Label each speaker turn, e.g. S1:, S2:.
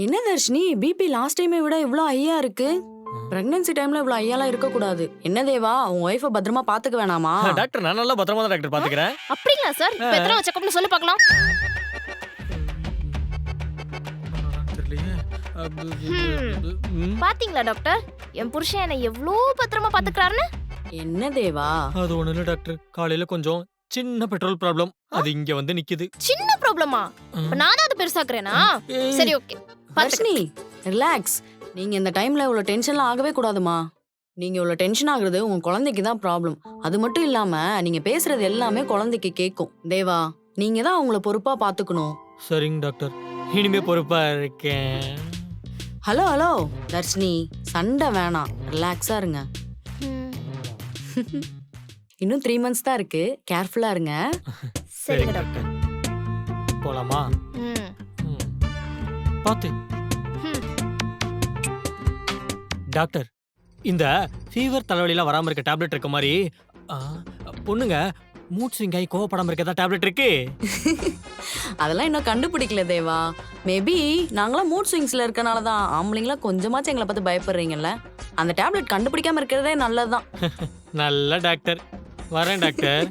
S1: என்ன Dharshini, BP last டைமை விட இவ்ளோ ஹையா இருக்கு? பிரெக்னன்சி டைம்ல இவ்ளோ ஹையாலாம் இருக்க கூடாது. என்ன தேவா, உன் ஒய்ஃப பத்திரமா பாத்துக்க வேணாமா?
S2: டாக்டர் நான் நல்லா பத்திரமா தான் டாக்டர் பாத்துக்கிறேன்.
S3: அப்படிங்களா சார்? இப்ப எத்தனை செக்கப்னு சொல்லி பார்க்கலாம். பாத்தீங்களா டாக்டர், என் புருஷன் என்ன எவ்வளோ பத்திரமா பாத்துக்கிறாருன்னு?
S1: என்ன தேவா?
S2: அது ஒண்ணு இல்ல டாக்டர், காலையில கொஞ்சம் சின்ன பெட்ரோல் ப்ராப்ளம், அது இங்க வந்து நிக்குது.
S3: சின்ன ப்ராப்ளமா? இப்ப நானும் அதை பெருசாக்குறேனா? சரி ஓகே.
S1: தர்ஷினி ரிலாக்ஸ். நீங்க இந்த டைம்ல இவ்வளோ டென்ஷன்லாம் ஆகவே கூடாதுமா. நீங்க இவ்வளோ டென்ஷன் ஆகுறது உங்க குழந்தைக்கு தான் ப்ராப்ளம். அது மட்டும் இல்லாம நீங்க பேசுறது எல்லாமே குழந்தைக்கு கேட்கும். தேவா, நீங்க தான் அவங்கள பொறுப்பா பாத்துக்கணும்.
S2: சரிங்க டாக்டர், இனிமே பொறுப்பா இருக்கேன்.
S1: ஹலோ ஹலோ தர்ஷினி, சண்டை வேணாம், ரிலாக்ஸா இருங்க.
S3: ம்,
S1: இன்னும் 3 months தான் இருக்கு, கேர்ஃபுல்லா இருங்க.
S3: சரிங்க டாக்டர்.
S2: போலாமா?
S3: ம்,
S2: ம். பாத்து
S3: ம்.
S2: டாக்டர், இந்த ஃபீவர் தலைவலிலாம் வராம இருக்க டேப்லெட் இருக்க மாதிரி ஆ, பொண்ணுங்க மூட் ஸ்விங் ஆகி கோவப்படாம இருக்க டேப்லெட் இருக்கு.
S1: அதெல்லாம் இன்னும் கண்டுபிடிக்கல தேவா. மேபி நாங்களாம் மூட் ஸ்விங்ஸ்ல இருக்கனால தான் ஆம்பளைங்களாம் கொஞ்சமாச்சும் எங்களை பார்த்து பயப்படுறீங்கல்ல. அந்த டேப்லெட் கண்டுபிடிக்காம இருக்கிறதே நல்லதுதான்.
S2: நல்ல டாக்டர், வரேன் டாக்டர்.